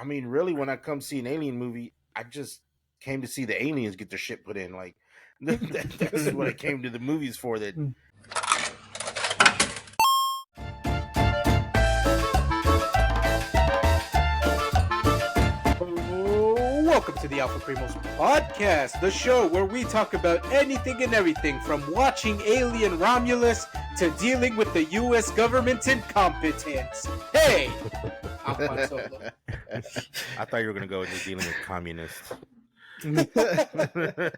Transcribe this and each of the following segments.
I mean, really, when I come see an alien movie, I just came to see the aliens get their shit put in. Like that's what I came to the movies for. That Welcome to the Alpha Primos podcast, the show where we talk about anything and everything from watching Alien Romulus to dealing with the U.S. government's incompetence. Hey! I'm Han Solo. I thought you were gonna go with just dealing with communists. The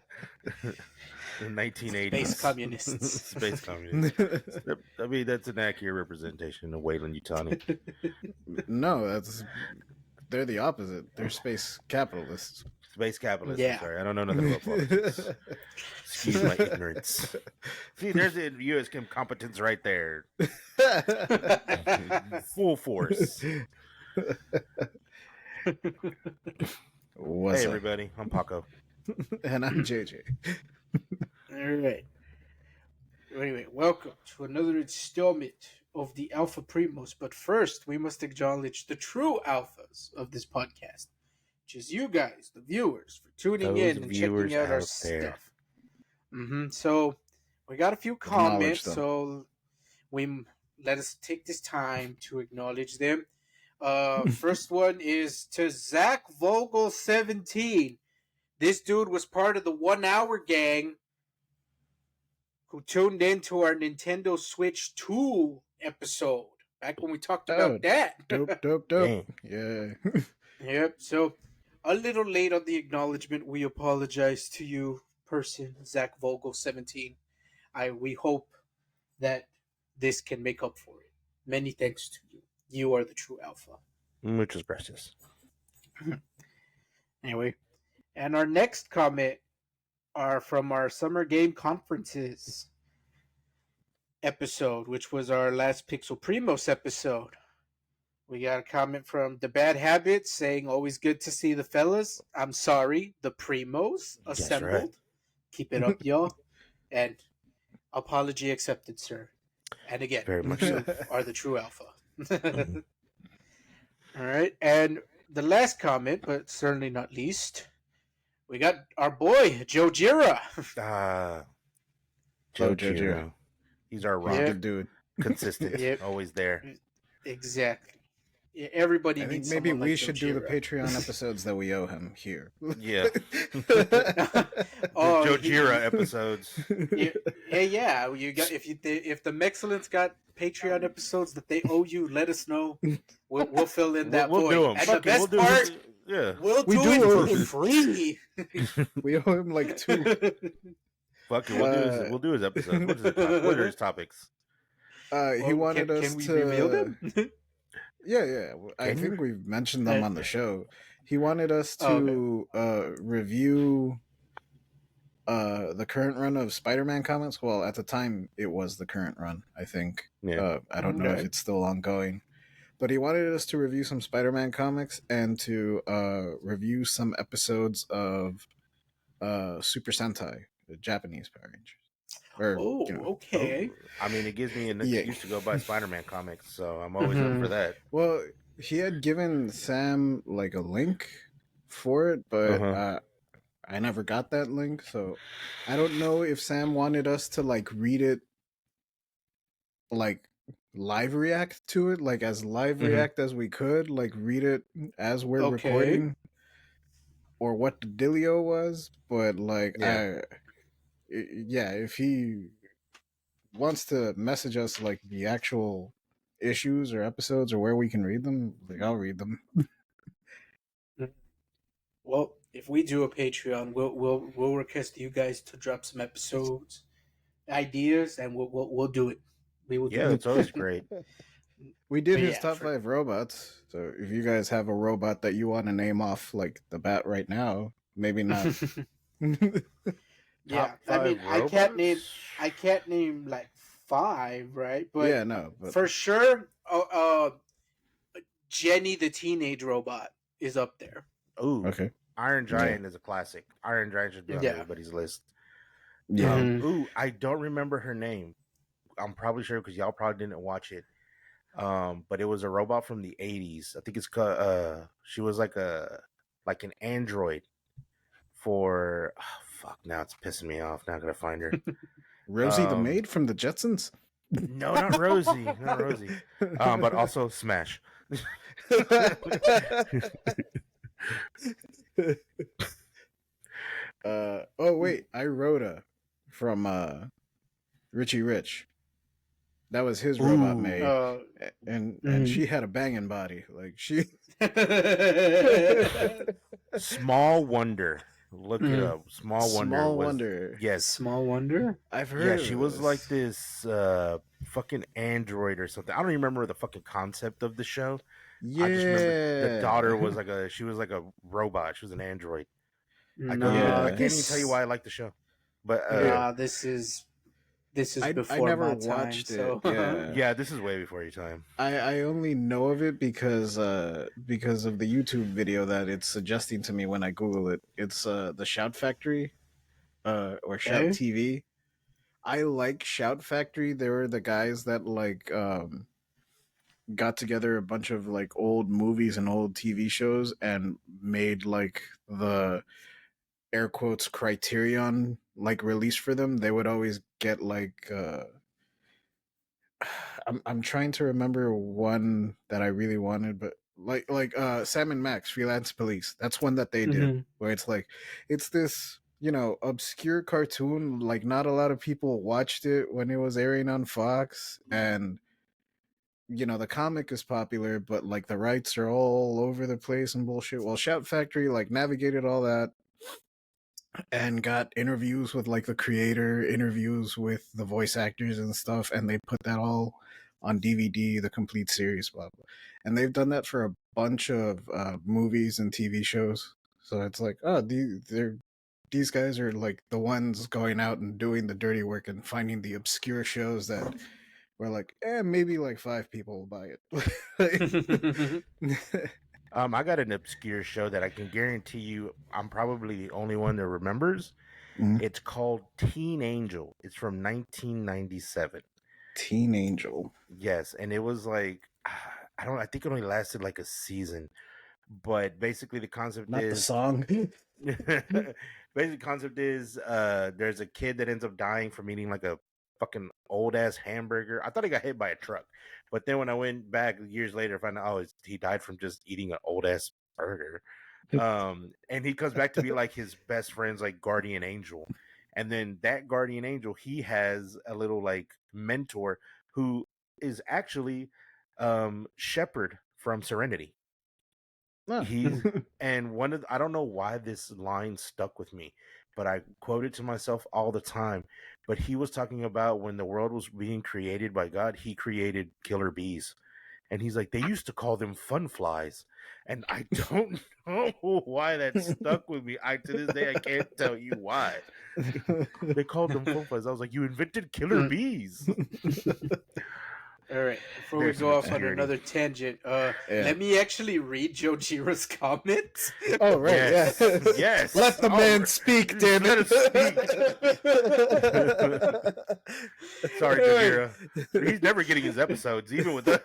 1980s Space communists. Space communists. I mean, that's an accurate representation of Wayland Yutani. No, they're the opposite. They're space capitalists. Space capitalists. Yeah. I'm sorry, I don't know nothing about politics. Excuse my ignorance. See, there's the U.S. incompetence right there. Full force. What's Hey, up? everybody. I'm Paco. And I'm JJ. All right. Anyway, welcome to another installment of the Alpha Primos. But first, we must acknowledge the true alphas of this podcast, which is you guys, the viewers, for tuning Those in and viewers checking out our out there. stuff. So we got a few comments, them. so let us take this time to acknowledge them. First one is to Zach Vogel 17. This dude was part of the 1 hour gang who tuned into our Nintendo Switch 2 episode back when we talked about that. Dope. Dang. Yeah. Yep. So a little late on the acknowledgement. We apologize to you, person Zach Vogel 17. We hope that this can make up for it. Many thanks to you. You are the true alpha. Muchas gracias. Anyway, and our next comment are from our Summer Game Conferences episode, which was our last Pixel Primos episode. We got a comment from The Bad Habits saying, always good to see the fellas. I'm sorry, the Primos assembled. Right. Keep it up, y'all. And apology accepted, sir. And again, Very much you are the true alpha. All right. And the last comment, but certainly not least, we got our boy, Joe Gira. Joe Joe Giro. He's our rock. Yeah. Good dude. Consistent. Yep. Always there. Exactly. Yeah, everybody I think needs maybe someone we like should Joe do the Gira. Patreon episodes that we owe him here. Yeah. Oh, Joe Gira episodes. Yeah. You got if the Mexcellence got Patreon episodes that they owe you, let us know. We'll fill in that We'll void. do them. And the best part, Yeah. we'll We do do it owe for you. free. We owe him like 2. Fuck it. We'll do his episode. What are his topics? He wanted us can we to reveal them? Yeah. I Can think you? we've mentioned them on the show. He wanted us to review the current run of Spider-Man comics. Well, at the time, it was the current run, I think. Yeah. I don't know if Okay. it's still ongoing. But he wanted us to review some Spider-Man comics and to review some episodes of Super Sentai, the Japanese Power Rangers. Okay. I mean, it gives me an Yeah. excuse to go buy Spider-Man comics, so I'm always up for that. Well, he had given Sam like a link for it, but I never got that link, so I don't know if Sam wanted us to like read it, like live react to it, like as live react as we could, like read it as we're Okay. recording, or what the dealio was. But like, if he wants to message us like the actual issues or episodes or where we can read them, like I'll read them. Well, if we do a Patreon, we'll request you guys to drop some episodes, ideas, and we'll do it. We will. Yeah, do it's always great. We did But his yeah, top 5 robots. So if you guys have a robot that you want to name off like the bat right now, maybe not. Yeah, Top I mean, 5 I can't name like 5, right? But yeah, no. But for sure, Jenny the teenage robot is up there. Ooh, okay. Iron Giant is a classic. Iron Giant should be on everybody's list. Yeah. Mhm. Ooh, I don't remember her name. I'm probably sure because y'all probably didn't watch it. But it was a robot from the 80s. I think it's called. She was like an android for. Oh, fuck! Now it's pissing me off. Now I gotta find her. Rosie the maid from the Jetsons. No, not Rosie. Not Rosie. But also Smash. Oh wait, Irota from Richie Rich. That was his robot maid, and she had a banging body. Like she. Small Wonder. Look it up. Small Wonder. Small Wonder. Yes. Small Wonder. I've heard. Yeah, of she this. was like this fucking android or something. I don't even remember the fucking concept of the show. Yeah. I just remember the daughter was she was like a robot. She was an android. I can't even tell you why I like the show. But this is I before never my watched time, it. So. Yeah, this is way before your time. I only know of it because of the YouTube video that it's suggesting to me when I Google it. It's the Shout Factory, or Shout TV. I like Shout Factory. They were the guys that like got together a bunch of like old movies and old TV shows and made like the air quotes Criterion like release for them. They would always get like I'm trying to remember one that I really wanted, but like Sam and Max Freelance Police. That's one that they did where it's like it's this, you know, obscure cartoon. Like not a lot of people watched it when it was airing on Fox, and you know the comic is popular, but like the rights are all over the place and bullshit. Well, Shout Factory like navigated all that and got interviews with like the creator, interviews with the voice actors and stuff, and they put that all on DVD, the complete series, blah blah. And they've done that for a bunch of movies and TV shows. So it's like, oh, these guys are like the ones going out and doing the dirty work and finding the obscure shows that we're like, maybe like 5 people will buy it. I got an obscure show that I can guarantee you I'm probably the only one that remembers. It's called Teen Angel. It's from 1997. Teen Angel. Yes, and it was like I think it only lasted like a season. But basically the concept Not is the song. Basic concept is there's a kid that ends up dying from eating like a fucking old ass hamburger. I thought he got hit by a truck, but then when I went back years later, I found out he died from just eating an old ass burger. And he comes back to be like his best friend's like guardian angel, and then that guardian angel, he has a little like mentor who is actually Shepard from Serenity. He's and I don't know why this line stuck with me, but I quote it to myself all the time. But he was talking about when the world was being created by God, he created killer bees. And he's like, they used to call them fun flies. And I don't know why that stuck with me. To this day I can't tell you why. They called them fun flies. I was like, you invented killer bees. All right, before we go off on another tangent, let me actually read Jojira's comments. Oh, right, yes. yeah. Yes. Let the man speak, damn it. Sorry, Jojira. He's never getting his episodes, even with us.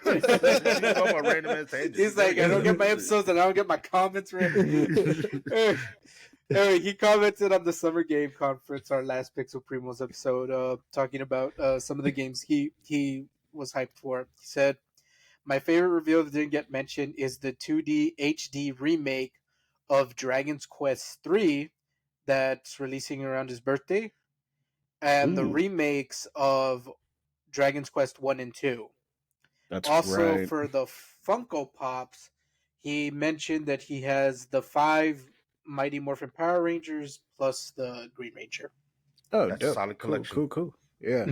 He's like, I don't get my episodes and I don't get my comments ready. Anyway, he commented on the Summer Game Conference, our last Pixel Primos episode, talking about some of the games he was hyped for. He said, my favorite reveal that didn't get mentioned is the 2D HD remake of Dragon's Quest 3 that's releasing around his birthday, and the remakes of Dragon's Quest 1 and 2. That's also right. For the Funko Pops, he mentioned that he has the 5 Mighty Morphin Power Rangers plus the Green Ranger. Oh, that's dope. A solid collection. Cool. Yeah.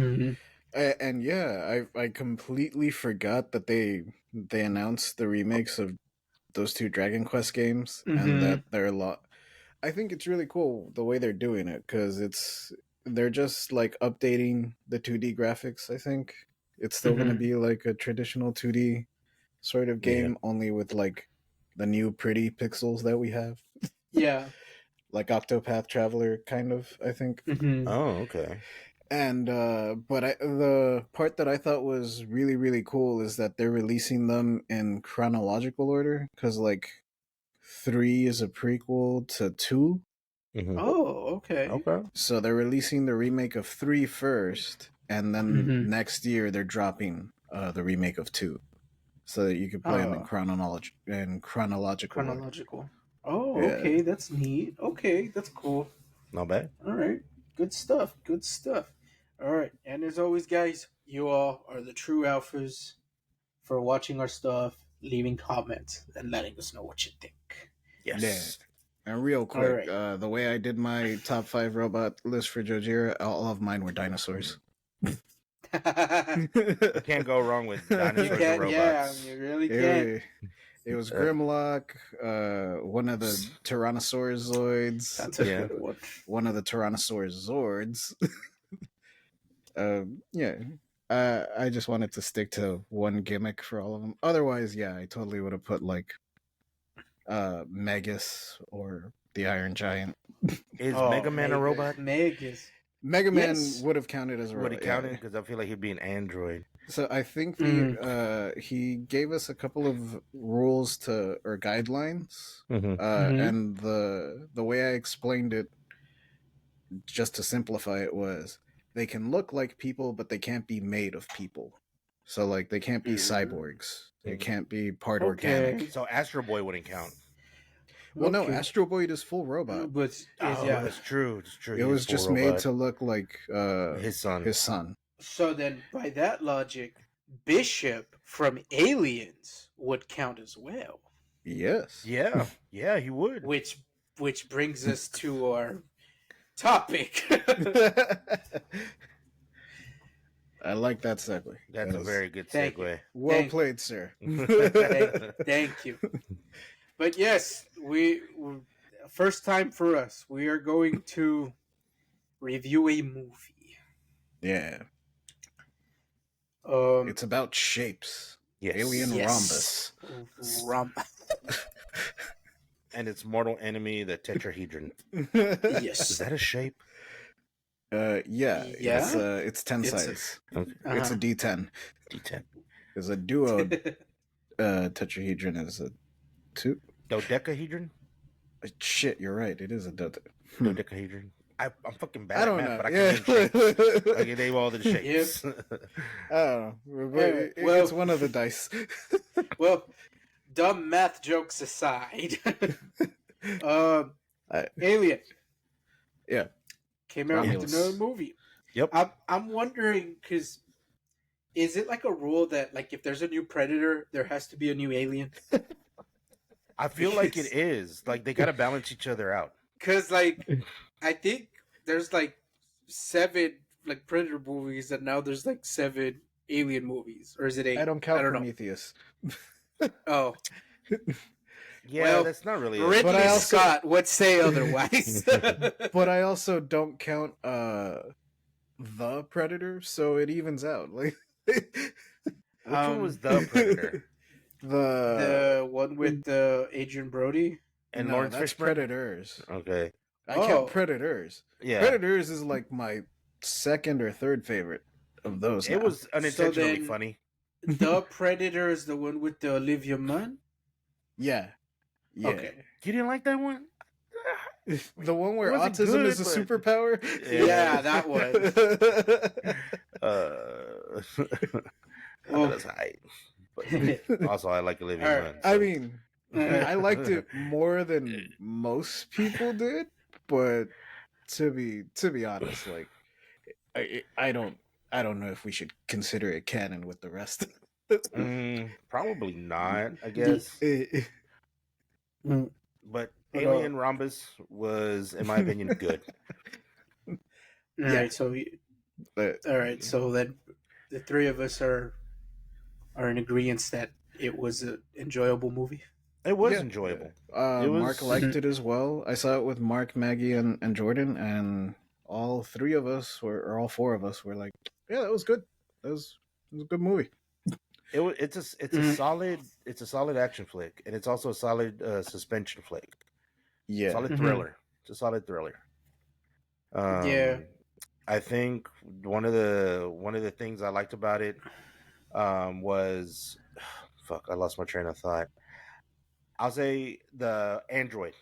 And yeah, I completely forgot that they announced the remakes of those 2 Dragon Quest games, and that they're a lot. I think it's really cool the way they're doing it, because they're just like updating the 2D graphics. I think it's still going to be like a traditional 2D sort of game, only with like the new pretty pixels that we have. Yeah. Like Octopath Traveler, kind of, I think. Oh, okay. And the part that I thought was really really cool is that they're releasing them in chronological order, because like 3 is a prequel to 2. Mm-hmm. Oh, okay. Okay. So they're releasing the remake of 3 first, and then next year they're dropping the remake of 2, so that you can play them in chronological order. Chronological. Oh, Yeah. okay, that's neat. Okay, that's cool. Not bad. All right, good stuff. Good stuff. All right, and as always, guys, you all are the true alphas for watching our stuff, leaving comments, and letting us know what you think. Yes. And real quick, right. the way I did my top 5 robot list for Jojira, all of mine were dinosaurs. You can't go wrong with dinosaurs You and can't, yeah, robots. you really can't. It was Grimlock, one of the Tyrannosaurozoids. That's a good one. One of the Tyrannosaurus Zords. Yeah. I just wanted to stick to one gimmick for all of them. Otherwise, yeah, I totally would have put like Megas or the Iron Giant. Is Mega Man a robot? Megas. Mega Man would have counted as a robot. Would he count it? Because I feel like he'd be an android. So I think he gave us a couple of rules or guidelines, and the way I explained it, just to simplify it, was they can look like people, but they can't be made of people. So like they can't be cyborgs. They can't be part organic. So Astro Boy wouldn't count. Well, no, Astro Boy is full robot. But yeah, it's true. It's true. It was just made to look like his son. His son. So then, by that logic, Bishop from Aliens would count as well. Yes. Yeah, yeah, he would. Which brings us to our topic. I like that segue. That's a very good segue. Well played, sir. Thank you. But yes, we first time for us. We are going to review a movie. Yeah. It's about shapes. Yes. Alien Rhombus. And its mortal enemy, the tetrahedron. Yes. Is that a shape? Yeah. It's 10 size. Okay. It's a D10. D10. Because a duo tetrahedron is a 2. Dodecahedron? Shit, you're right. It is a dodecahedron. I'm fucking bad I don't at math, know. but I can name shapes. I can name all the shapes. I don't know. It's one of the dice. Well, dumb math jokes aside, Alien. Yeah. Came out with another movie. Yep. I'm wondering, because is it like a rule that like if there's a new Predator, there has to be a new Alien? I feel like it is. Like they gotta balance each other out. Because like I think there's like 7 like Predator movies, and now there's like 7 Alien movies, or is it 8? I don't count Prometheus. Oh. Yeah, well, that's not really. Ridley Scott would say otherwise. But I also don't count the Predator, so it evens out. Like, which one was the Predator? The one with Adrian Brody and Lawrence Fishburne? Predators. Okay, I count Predators. Yeah, Predators is like my second or third favorite of those. It was unintentionally funny. The Predator is the one with the Olivia Munn. Yeah. Okay. You didn't like that one? The one where autism is a superpower? Yeah, that one. That's high. But also, I like Olivia Munn. So. I mean, I liked it more than most people did, but to be honest, like I don't know if we should consider it canon with the rest. Probably not, I guess. But Alien Rhombus was, in my opinion, good. All right, so then the three of us are in agreement that it was an enjoyable movie. It was enjoyable. Mark liked it as well. I saw it with Mark, Maggie, and Jordan, and all 4 of us were like, "Yeah, that was good. It was a good movie." It's a solid action flick, and it's also a solid suspension flick. Yeah, solid thriller. It's a solid thriller. I think one of the things I liked about it was fuck. I lost my train of thought. I'll say the android.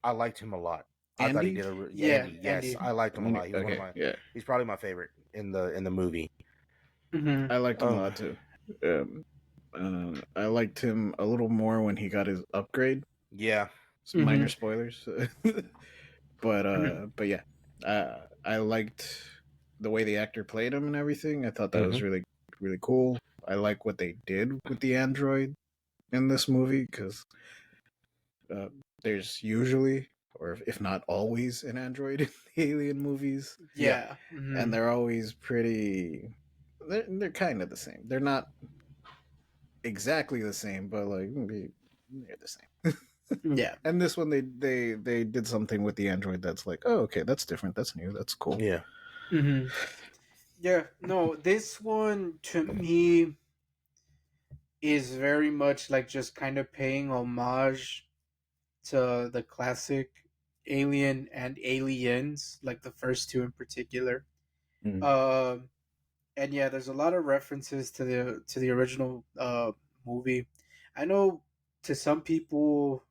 I liked him a lot. I thought he Andy. did Yeah, Andy. Yes, Andy. I liked him a lot. He's one of Okay, my. yeah, He's probably my favorite in the movie. Mm-hmm. I liked him a Um, lot too. Um, I liked him a little more when he got his upgrade. yeah. Some minor Mm-hmm. spoilers, Mm-hmm. but yeah, I liked the way the actor played him and everything. I thought that Hmm. was really cool. I like what they did with the android in this movie because uh, there's usually, or if not always, an android in the Alien movies, Yeah. Yeah. Mm-hmm. and they're always pretty. They're kind of the same. They're not exactly the same, but like they're the same. Yeah. And this one, they did something with the android that's like, oh, okay, that's different, that's new, that's cool. Yeah. Mm-hmm. Yeah. No, this one to me is very much like just kind of paying homage to the classic Alien and Aliens, like the first two in particular. Mm. Um, and yeah, there's a lot of references to the original movie. I know to some people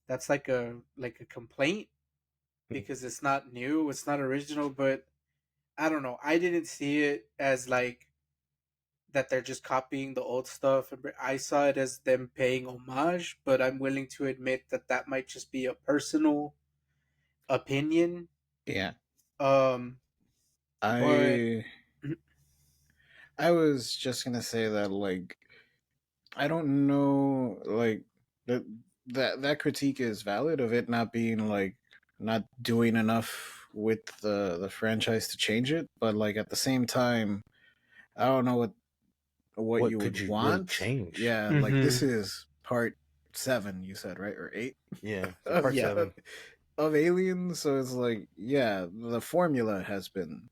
that's like a complaint because it's not new, it's not original, but I don't know. I didn't see it as like that they're just copying the old stuff. I saw it as them paying homage, but I'm willing to admit that that might just be a personal opinion. Yeah, Um, but I I was just gonna say that like I don't know like that that critique is valid of it not being like not doing enough with the franchise to change it, but like at the same time, I don't know what What you would could you really want. change? Yeah, like this mm-hmm. is part 7, you said, right? Or 8 Yeah. So of part Yeah. seven. of Aliens, so it's like, yeah, the formula has been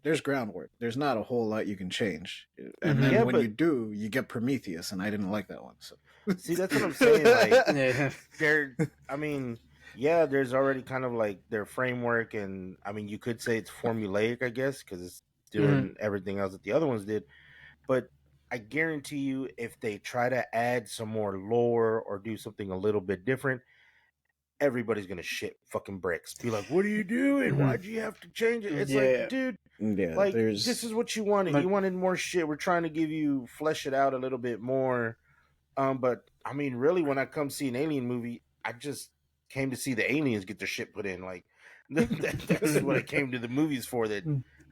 there's groundwork. There's not a whole lot you can change. And Mm-hmm. then Yeah, when you but do, you get Prometheus, and I didn't like that one. So see, that's what I'm saying. Like, Yeah. there. I mean, yeah, there's already kind of like their framework, and I mean, you could say it's formulaic, I guess, because it's Mm-hmm. doing everything else that the other ones did. But I guarantee you, if they try to add some more lore or do something a little bit different, everybody's gonna shit fucking bricks. Be like, "What are you doing? Mm-hmm. Why'd you have to change it?" It's like, Yeah. dude, yeah, like this there's is what you wanted. You Like wanted more shit. We're trying to give you flesh it out a little bit more. But I mean, really, when I come see an alien movie, I just came to see the aliens get their shit put in. Like that's what I came to the movies for. That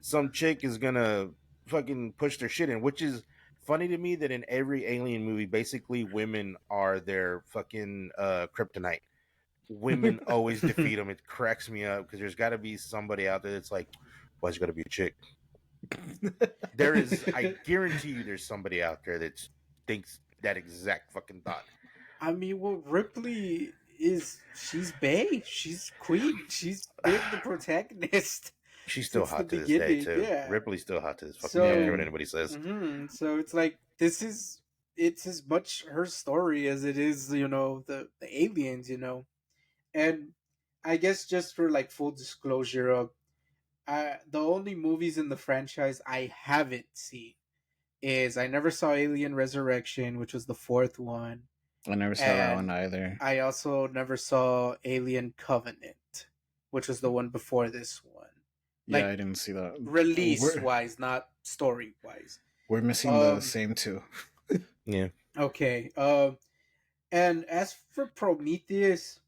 some chick is gonna fucking push their shit in, which is funny to me. That in every alien movie, basically women are their fucking kryptonite. Women always defeat them. It cracks me up because there's got to be somebody out there that's like, "Why's it got to be a chick?" There is. I guarantee you, there's somebody out there that thinks that exact fucking thought. I mean, well, Ripley is she's Bay, she's Queen, she's been the protagonist She's still since the hot to this day beginning. too. Yeah. Ripley's still hot to this fucking day. I don't care So, what yeah. anybody says. so it's like this is it's as much her story as it is, you know, the aliens, you know, and I guess just for like full disclosure, the only movies in the franchise I haven't seen is I never saw Alien Resurrection, which was the fourth one, I never saw that one and either. I also never saw Alien Covenant, which was the one before this one. Yeah, I Like didn't see that. release We're wise, not story wise. we're missing the Um same two. Yeah. okay. And as for Prometheus,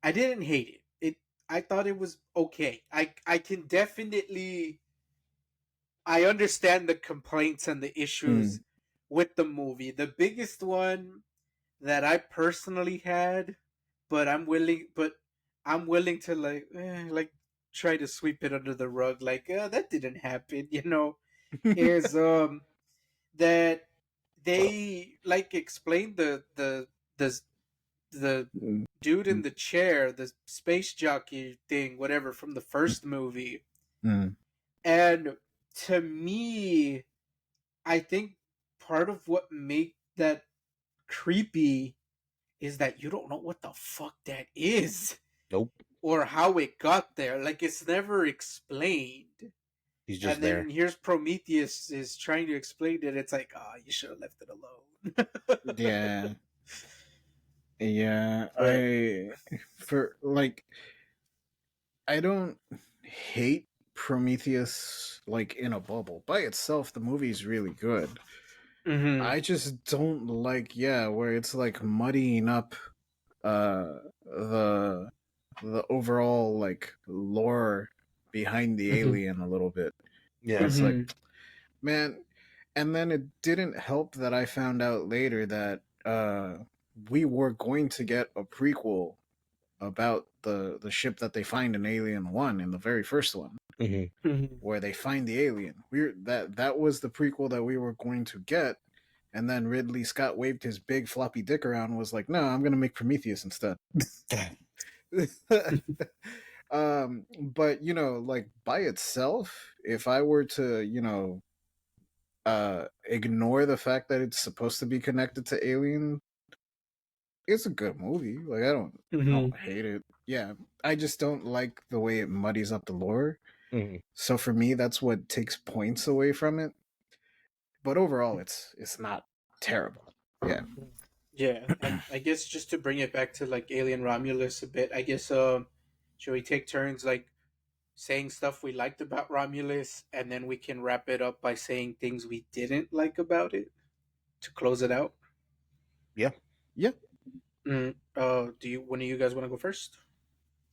I didn't hate it. I thought it was okay. I can definitely I understand the complaints and the issues Mm. with the movie. The biggest one that I personally had, but I'm willing to like try to sweep it under the rug like that didn't happen, you know, is that they like explained the the Mm. dude in the chair, the space jockey thing, whatever from the first movie. Mm. And to me, I think part of what make that creepy is that you don't know what the fuck that is. Nope. or how it got there. Like it's never explained. He's just And then there. here's Prometheus is trying to explain it. It's like, you should have left it alone. Yeah. Yeah. But I don't hate Prometheus like in a bubble. By itself, the movie's really good. mhm, I just don't like, where it's like muddying up the overall like lore behind the mhm, alien a little bit. Where Yeah. it's like, mhm, man, and then it didn't help that I found out later that we were going to get a prequel about the ship that they find in Alien 1 in the very first one, Mhm. mhm. where they find the alien. That was the prequel that we were going to get, and then Ridley Scott waved his big floppy dick around and was like, "No, I'm going to make Prometheus instead." But like by itself, if I were to, ignore the fact that it's supposed to be connected to Alien, it's a good movie. Like I don't hate it. Yeah, I just don't like the way it muddies up the lore. Mhm. So for me, that's what takes points away from it. But overall, it's not terrible. Yeah. Yeah, and I guess just to bring it back to like Alien Romulus a bit, I guess should we take turns like saying stuff we liked about Romulus, and then we can wrap it up by saying things we didn't like about it to close it out? Yeah. Yeah. Do you? One of you guys want to go first?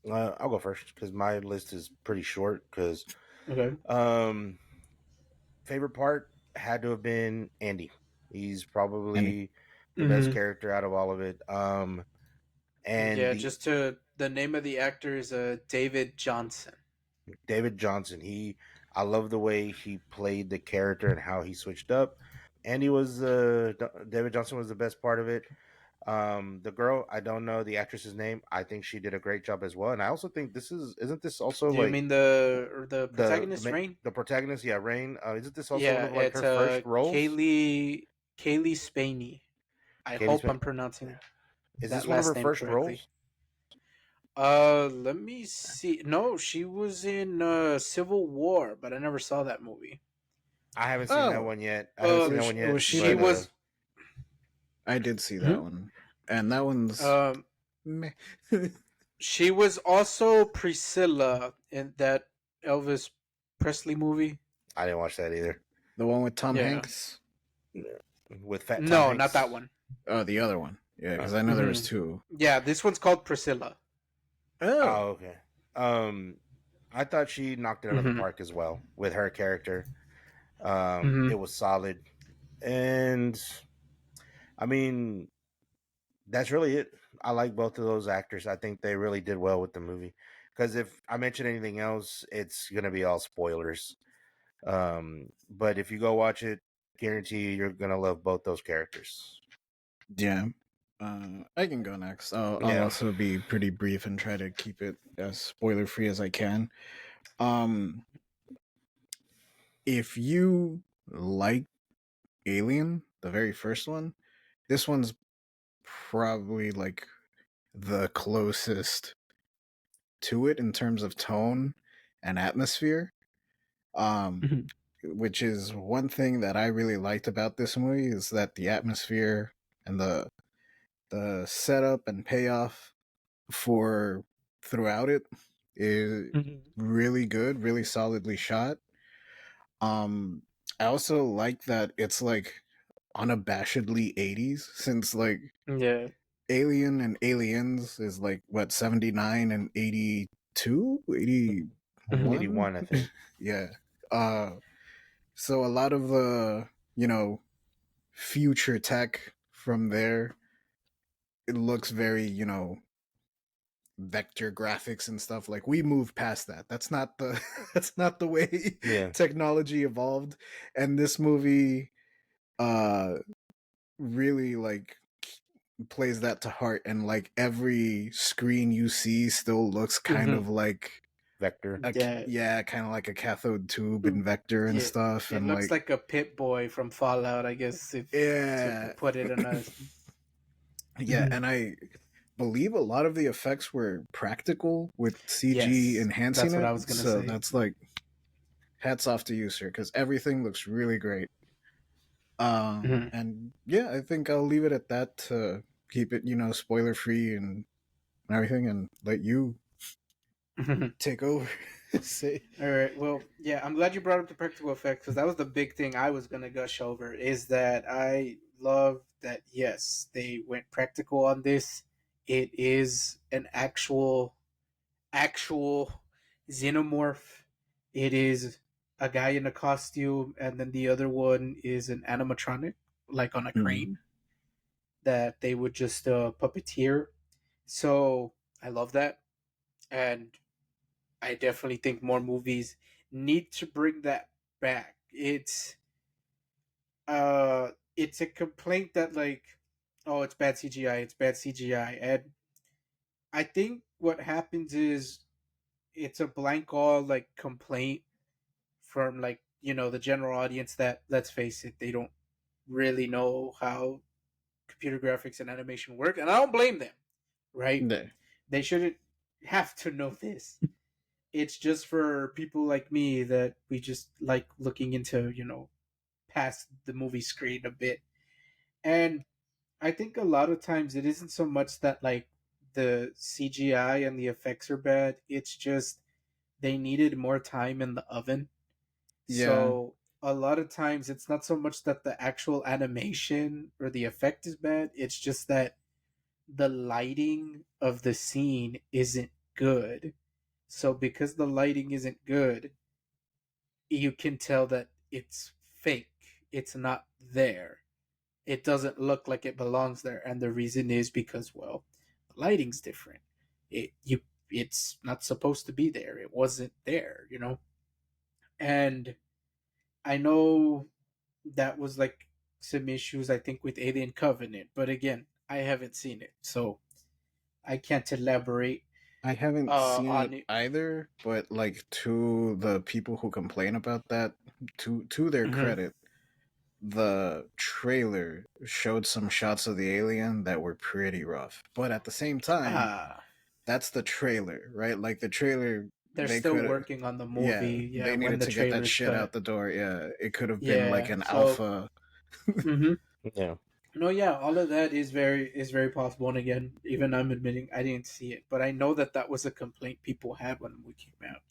I'll go first because my list is pretty short. Because Okay. um, favorite part had to have been Andy. He's And probably the best Mm-hmm. character out of all of it. And Yeah, the just to the name of the actor is David Johnson. David Johnson. I love the way he played the character and how he switched up. And he was David Johnson was the best part of it. The girl, I don't know the actress's name. I think she did a great job as well. And I also think isn't this also Do you like mean the the protagonist Rain? the protagonist? Yeah, Rain. Isn't this also one Yeah, of like it's her first roles? Kaylee Spaney. I Katie hope Smith. I'm pronouncing Is that this one of last her name first correctly. roles? Let me see. No, she was in Civil War, but I never saw that movie. I haven't seen that oh, one yet. I haven't Uh, seen that one yet. was she she But the? was. I did see that Mhm. one, and that one's Um, meh. she was also Priscilla in that Elvis Presley movie. I didn't watch that either. The one with Tom Yeah. Hanks. With Fat Tom No, not that Hanks. one. Oh, the other one. Yeah, Uh, because I know there was Hmm. two. Yeah, this one's called Priscilla. Oh, oh, okay. I thought she knocked it out of the Hmm. park as well with her character. Hmm. It was solid, and I mean that's really it. I like both of those actors. I think they really did well with the movie. Because if I mention anything else, it's gonna be all spoilers. But if you go watch it, guarantee you you're gonna love both those characters. yeah. I can go next. I'll Yeah. also be pretty brief and try to keep it as spoiler free as I can. Um, if you like Alien, the very first one, this one's probably like the closest to it in terms of tone and atmosphere. Um, Hmm. which is one thing that I really liked about this movie is that the atmosphere and the setup and payoff for throughout it is Hmm. really good, really solidly shot. Um, I also like that it's like unabashedly 80s since like Yeah. Alien and Aliens is like what 79 and 82, Hmm. 81. 81, I think. Yeah. Uh so a lot of the, future tech from there, it looks very, vector graphics and stuff. Like we moved past that. That's not the that's not the way Yeah. technology evolved. And this movie uh really like plays that to heart, and like every screen you see still looks kind Hmm. of like Vector. Yeah. kind of like a cathode tube and vector and Yeah. stuff, It and looks like like a Pit Boy from Fallout, I guess, if to yeah. put it in a. Yeah, and I believe a lot of the effects were practical with CG Yes, enhancing that's what it. I was gonna So say. that's like hats off to you, sir, because everything looks really great. And yeah, I think I'll leave it at that to keep it, spoiler free and everything, and let you take over. Say, All right. Well, yeah, I'm glad you brought up the practical effects because that was the big thing I was gonna gush over. Is that I love that yes, they went practical on this. It is an actual xenomorph. It is a guy in a costume, and then the other one is an animatronic, like on a crane that they would just puppeteer. So I love that, and I definitely think more movies need to bring that back. It's a complaint that like, oh, it's bad CGI, it's bad CGI, and I think what happens is it's a blank all like complaint from like the general audience that, let's face it, they don't really know how computer graphics and animation work, and I don't blame them, right? yeah, They shouldn't have to know this. It's just for people like me that we just like looking into past the movie screen a bit. And I think a lot of times it isn't so much that like the CGI and the effects are bad, it's just they needed more time in the oven. yeah, So a lot of times it's not so much that the actual animation or the effect is bad, it's just that the lighting of the scene isn't good. So because the lighting isn't good, you can tell that it's fake. It's not there. It doesn't look like it belongs there, and the reason is because, well, the lighting's different. It's not supposed to be there. It wasn't there. And I know that was like some issues I think with Alien Covenant, but again, I haven't seen it, so I can't elaborate I haven't seen it on it. either, but like to the people who complain about that, to their Mm-hmm. credit, the trailer showed some shots of the alien that were pretty rough. But at the same time, Ah, that's the trailer, right? Like the trailer, they're they still could have, working on the yeah, movie. Yeah, they when needed the to get that trailer's shit out cut. the door. Yeah, it could have been like Yeah. an So. alpha. Mm-hmm. Yeah. No, yeah, all of that is very possible. And again, even I'm admitting I didn't see it, but I know that that was a complaint people had when the movie came out.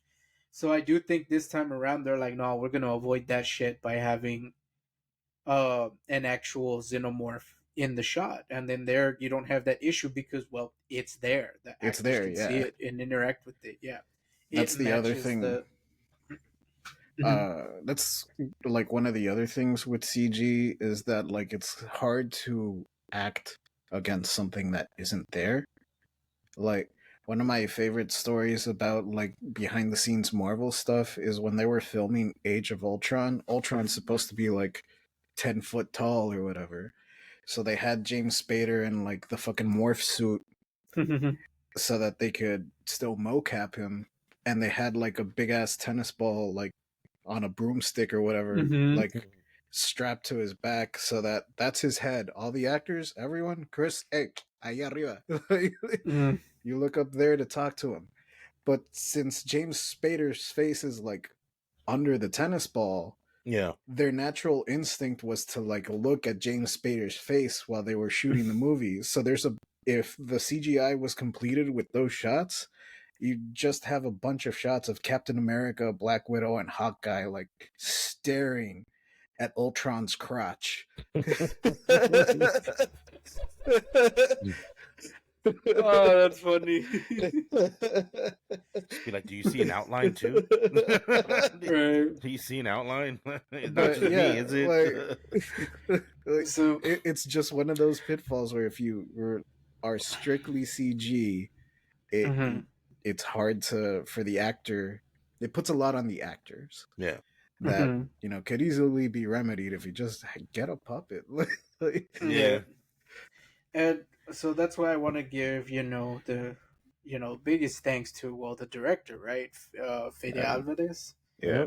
So I do think this time around they're like, no, we're gonna avoid that shit by having an actual xenomorph in the shot, and then there you don't have that issue because, well, it's there. The It's actors there, can see yeah. it and interact with it. Yeah, it That's the other matches thing. the. Mhm. That's like one of the other things with CG is that like it's hard to act against something that isn't there. Like one of my favorite stories about like behind the scenes Marvel stuff is when they were filming Age of Ultron. Ultron's supposed to be like 10 foot tall or whatever. So they had James Spader in like the fucking morph suit so that they could still mocap him. And they had like a big ass tennis ball like on a broomstick or whatever, Mhm. like strapped to his back so that that's his head. All the actors, everyone, Chris, hey, ahí arriba. Mhm. You look up there to talk to him. But since James Spader's face is like under the tennis ball, Yeah. their natural instinct was to like look at James Spader's face while they were shooting the movie. So there's a if the CGI was completed with those shots, you just have a bunch of shots of Captain America, Black Widow, and Hawkeye like staring at Ultron's crotch. Oh, that's funny. Just be like, do you see an outline too? Right. Do you see an outline? It's not But just me, yeah, is it? like So. it's just one of those pitfalls where if you are strictly CG, it Mhm. it's hard to for the actor. It puts a lot on the actors Yeah. that Mhm. could easily be remedied if you just get a puppet. Yeah. Yeah. And so that's why I want to give the biggest thanks to, well, the director, right? Fede Yeah, Alvarez. yeah,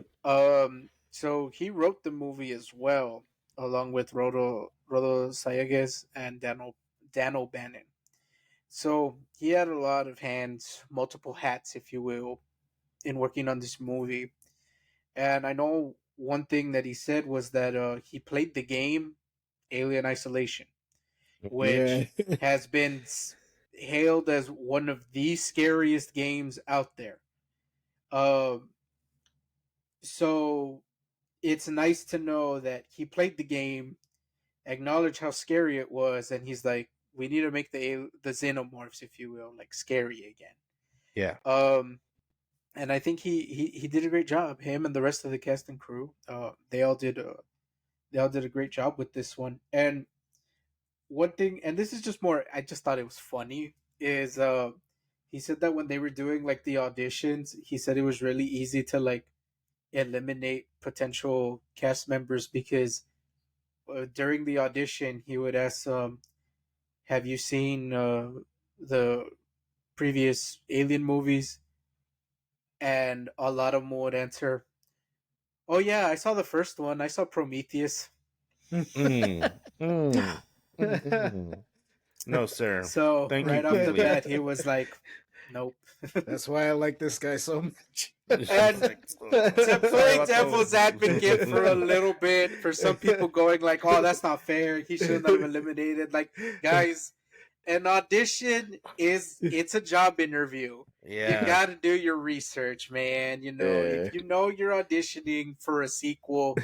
So he wrote the movie as well, along with Rodo Sayagues and Dan O'Bannon. So he had a lot of hands, multiple hats, if you will, in working on this movie. And I know one thing that he said was that he played the game Alien Isolation, Yeah. which has been hailed as one of the scariest games out there. Um, so it's nice to know that he played the game, acknowledged how scary it was, and he's like, "We need to make the xenomorphs, if you will, like scary again." Yeah. And I think he did a great job. Him and the rest of the cast and crew, they all did a great job with this one. And one thing, and this is just more, I just thought it was funny, is he said that when they were doing like the auditions, he said it was really easy to like eliminate potential cast members because during the audition he would ask, "Have you seen the previous Alien movies?" And a lot of them would answer, "Oh yeah, I saw the first one. I saw Prometheus." Mm, mm, mm. No, sir. So Thank you. right off Please the leave. bat, he was like, "Nope." That's why I like this guy so much. And Sorry to play about devil's those. advocate for a little bit, for some people going like, "Oh, that's not fair. He shouldn't have eliminated." Like, guys, an audition it's a job interview. Yeah. You got to do your research, man. You know, Yeah. if you know you're auditioning for a sequel,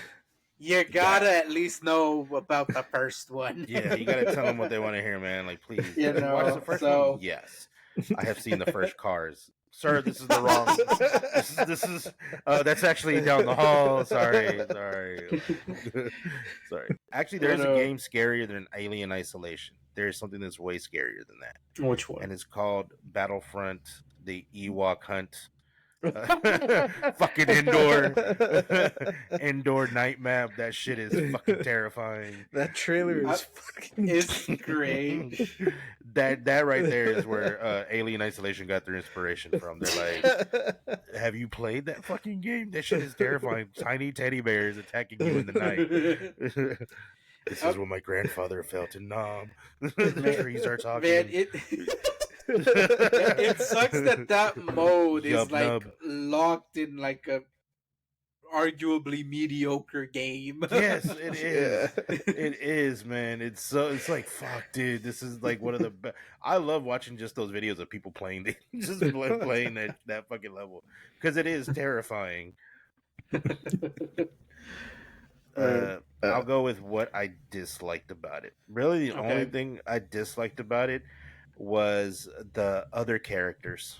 you gotta at least know about the first one. Yeah, you gotta tell them what they want to hear, man. Like, please, You did you watch know, the first so- one? Yes, I have seen the first Cars. Sir, this is the wrong. This is. That's actually down the hall. Sorry. Sorry. Actually, there's a game scarier than Alien Isolation. There's something that's way scarier than that, Which one? and it's called Battlefront: The Ewok Hunt. Fucking indoor night map. That shit is fucking terrifying. That trailer is fucking. It's great. That right there is where Alien Isolation got their inspiration from. They're like, have you played that fucking game? That shit is terrifying. Tiny teddy bears attacking you in the night. This is what my grandfather felt in Nam. The trees are talking. Man, it sucks that mode is Yub like nub. locked in like a arguably mediocre game. Yes, it is. It is, man. It's like fuck, dude. This is like one of the best. I love watching just those videos of people playing just playing that fucking level because it is terrifying. I'll go with what I disliked about it. Really, the only thing I disliked about it was the other characters.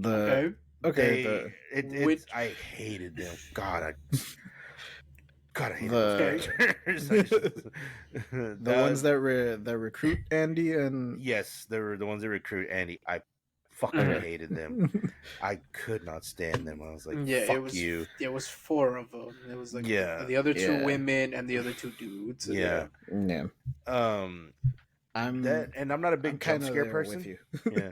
I hated them. God, I hate the those characters. the ones that recruit Andy and yes, they were the ones that recruit Andy. I fucking hated them. I could not stand them. I was like, fuck you. It was 4 of them. It was like the other 2 women and the other 2 dudes. Yeah. I'm not a big jump scare person. With you. Yeah,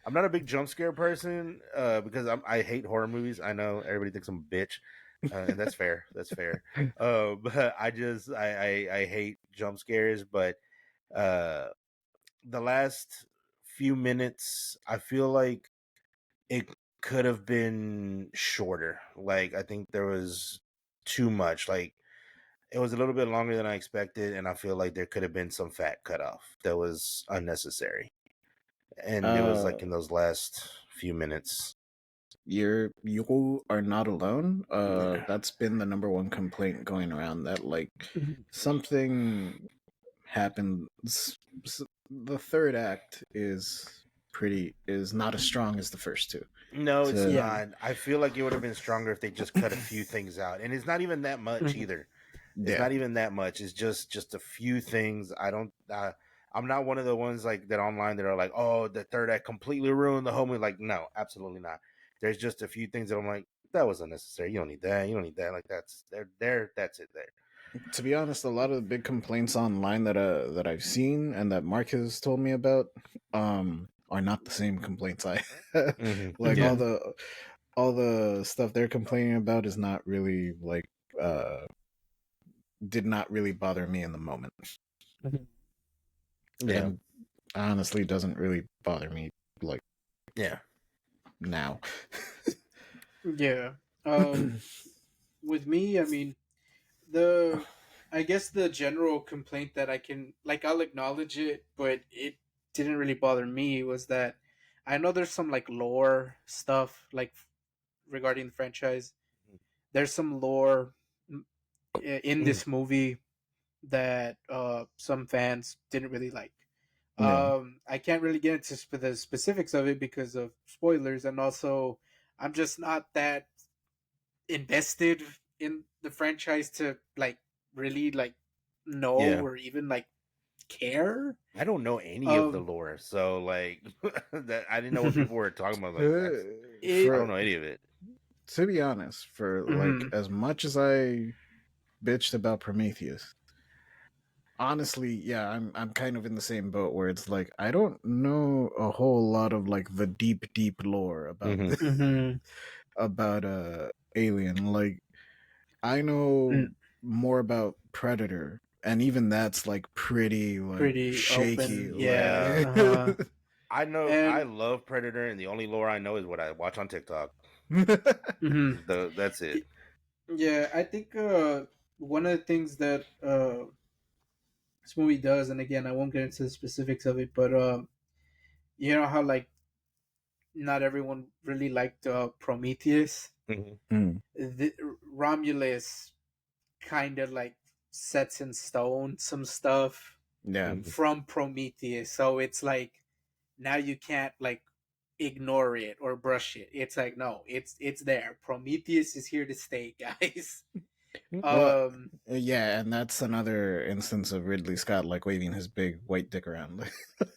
I'm not a big jump scare person because I hate horror movies. I know everybody thinks I'm a bitch, and that's fair. That's fair. But I hate jump scares. But the last few minutes, I feel like it could have been shorter. Like I think there was too much. Like it was a little bit longer than I expected, and I feel like there could have been some fat cut off that was unnecessary. And it was like in those last few minutes. You are not alone. That's been the number one complaint going around, that like something happened. The third act is not as strong as the first 2. No, it's not. I feel like it would have been stronger if they just cut a few things out, and it's not even that much either. It's not even that much. It's just a few things. I'm not one of the ones like that online that are like, oh, the third act completely ruined the whole movie. Like, no, absolutely not. There's just a few things that I'm like, that was unnecessary. You don't need that. You don't need that. Like that's there. That's it there. To be honest, a lot of the big complaints online that I've seen and that Mark has told me about are not the same complaints I have. Like all the stuff they're complaining about is not really like did not really bother me in the moment. And honestly doesn't really bother me like Yeah. now. Yeah. With me, I mean, I guess the general complaint that I can, like, I'll acknowledge it, but it didn't really bother me, was that I know there's some like lore stuff like regarding the franchise. There's some lore in this movie that some fans didn't really like. Yeah. I can't really get into the specifics of it because of spoilers, and also I'm just not that invested in the franchise to like really like know Yeah. or even like care. I don't know any of the Um, lore, so like that I didn't know what people were talking about. Like, I don't it know any of it. To be honest, for like mhm, as much as I bitched about Prometheus, honestly, yeah, I'm kind of in the same boat where it's like I don't know a whole lot of like the deep lore about Mm-hmm. mhm, about Alien. Like I know mm, more about Predator, and even that's like pretty like pretty shaky. open, Yeah. yeah, uh-huh. I know I And love Predator, and the only lore I know is what I watch on TikTok. mhm, That's it. yeah, I think one of the things that this movie does, and again, I won't get into the specifics of it, but you know how like not everyone really liked Prometheus. Mm-hmm. Mm, The, Romulus kind of like sets in stone some stuff yeah, Mm-hmm. from Prometheus, so it's like now you can't like ignore it or brush it. It's like no, it's there. Prometheus is here to stay, guys. well, Um, yeah, and that's another instance of Ridley Scott like waving his big white dick around.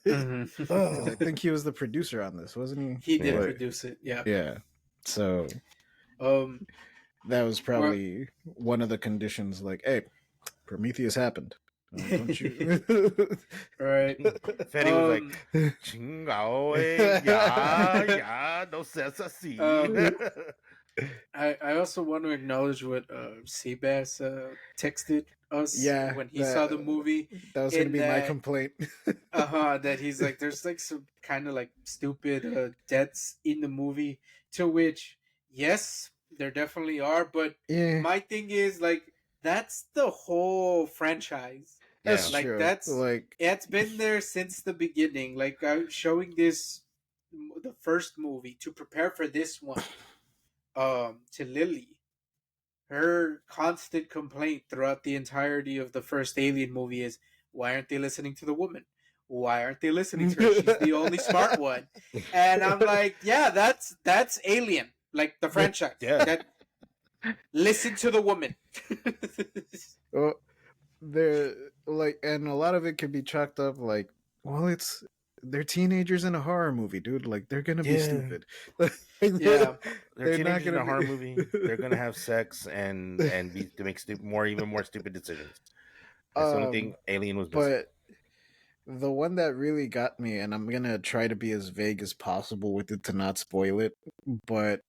Because I mhm. think he was the producer on this, wasn't He he? did Yeah. Like, produce it, yeah. yeah. So Um, that was well, probably one of the conditions. Like, hey, Prometheus happened. Don't you? right. Fetty was like, Um, "Chingao, yeah, yeah, no sense así." um, I also want to acknowledge what Seabass texted us Yeah, when he saw the movie, that was gonna in be my that complaint. that he's like there's like some kind of like stupid deaths in the movie, to which yes there definitely are, but Yeah, my thing is like that's the whole franchise, that's Yeah. like true. that's Like, it's been there since the beginning. Like I'm showing this the first movie to prepare for this one to Lily. Her constant complaint throughout the entirety of the first Alien movie is, why aren't they listening to the woman? Why aren't they listening to her? She's the only smart one. And I'm like, yeah, that's Alien, like the franchise. Yeah. That listen to the woman. well, they're like, and a lot of it can be chalked up like, well, they're teenagers in a horror movie, dude. Like, they're gonna be Yeah. stupid. Yeah. They're They're not teenagers in gonna a horror be. movie. They're gonna have sex and be to make even more stupid decisions. That's the only thing Alien was missing. But the one that really got me, and I'm gonna try to be as vague as possible with it to not spoil it, but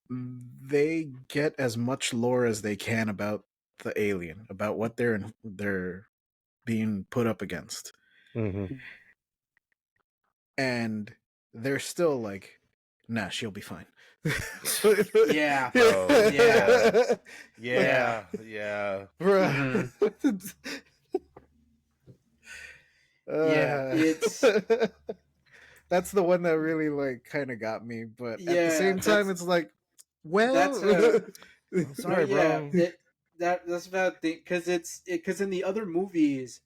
they get as much lore as they can about the alien, about what they're being put up against, Mm-hmm. and they're still like, nah, she'll be fine. Yeah. Oh, Yeah. yeah, yeah. Bruh. Yeah. It's That's the one that really like kind of got me, but at the yeah. same time, it's like, That's well, I'm sorry, yeah. bro. That's about the because because in the other movies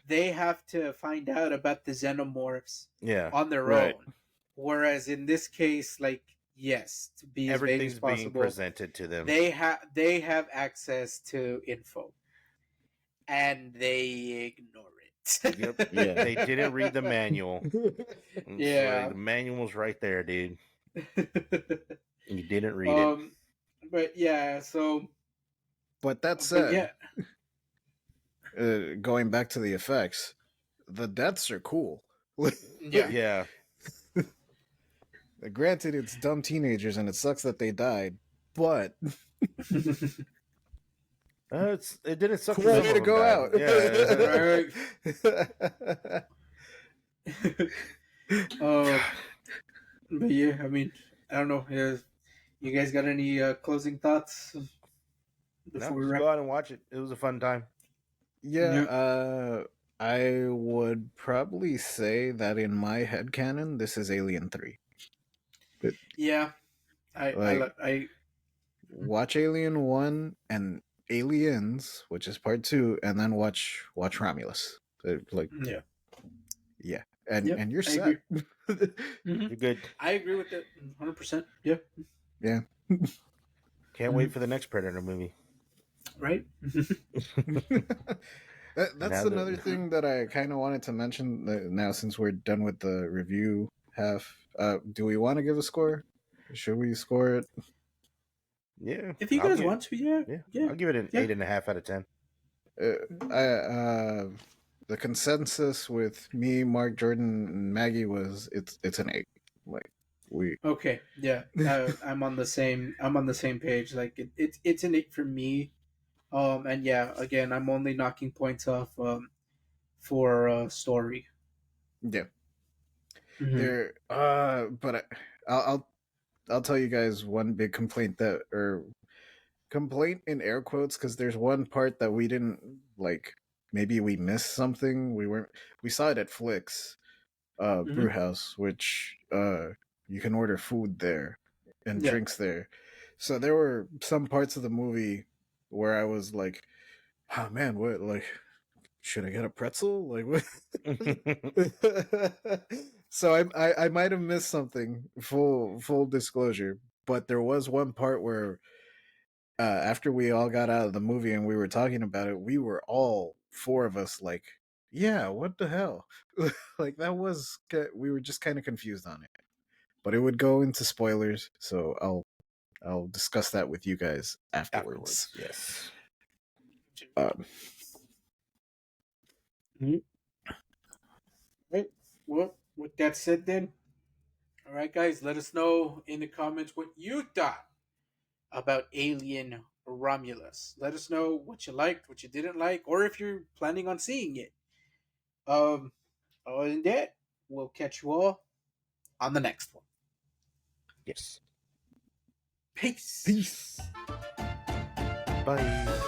they have to find out about the xenomorphs Yeah, on their right. own. Whereas in this case, like yes, to be as vague as everything's being possible, presented to them. they have access to info and they ignore it. Yep. Yeah. They didn't read the manual. Yeah. The manual's right there, dude. You didn't read it. But yeah, so But that but said, yeah, going back to the effects, the deaths are cool. yeah. Yeah. Granted, it's dumb teenagers and it sucks that they died, but It didn't suck. cool Some way of to them go died. out. Yeah. Right. uh, but yeah, I mean, I don't know. You guys got any closing thoughts No, before we just wrap? go out and watch it. It was a fun time. Yeah, Yeah, I would probably say that in my headcanon, this is Alien 3. It, yeah. like, I watch Alien 1 and Aliens, which is part 2, and then watch Romulus. Like, yeah, yeah. yep. And you're I set. agree. Hmm. You're good. I agree with that 100%. Yeah, Yeah. Can't wait for the next Predator movie. right. That's Now that another thing that I kind of wanted to mention now since we're done with the review half. Do we want to give a score? Should we score it? yeah, If you I'll guys give want to, yeah, yeah, yeah, I'll give it an yeah. 8.5 out of 10. The consensus with me, Mark, Jordan, and Maggie was it's an 8. Like we. Okay, yeah. I'm on the same. I'm on the same page. Like it's an 8 for me. And yeah, again, I'm only knocking points off for story. Yeah. Mm-hmm. There. But I'll I'll tell you guys one big complaint that or complaint in air quotes because there's one part that we didn't like. Maybe we missed something. We saw it at Flicks Mm-hmm. Brewhouse, which you can order food there and Yeah. drinks there. So there were some parts of the movie where I was like, "Oh man, what like should I get a pretzel? Like what?" So I might have missed something. Full disclosure, but there was one part where after we all got out of the movie and we were talking about it, we were all four of us like, "Yeah, what the hell?" Like that was we were just kind of confused on it. But it would go into spoilers, so I'll discuss that with you guys afterwards. Afterwards, yes. Um, Mm-hmm. Right. Well, with that said, then, all right, guys, let us know in the comments what you thought about Alien Romulus. Let us know what you liked, what you didn't like, or if you're planning on seeing it. Um, Other than that, we'll catch you all on the next one. Yes. Peace. peace. Bye.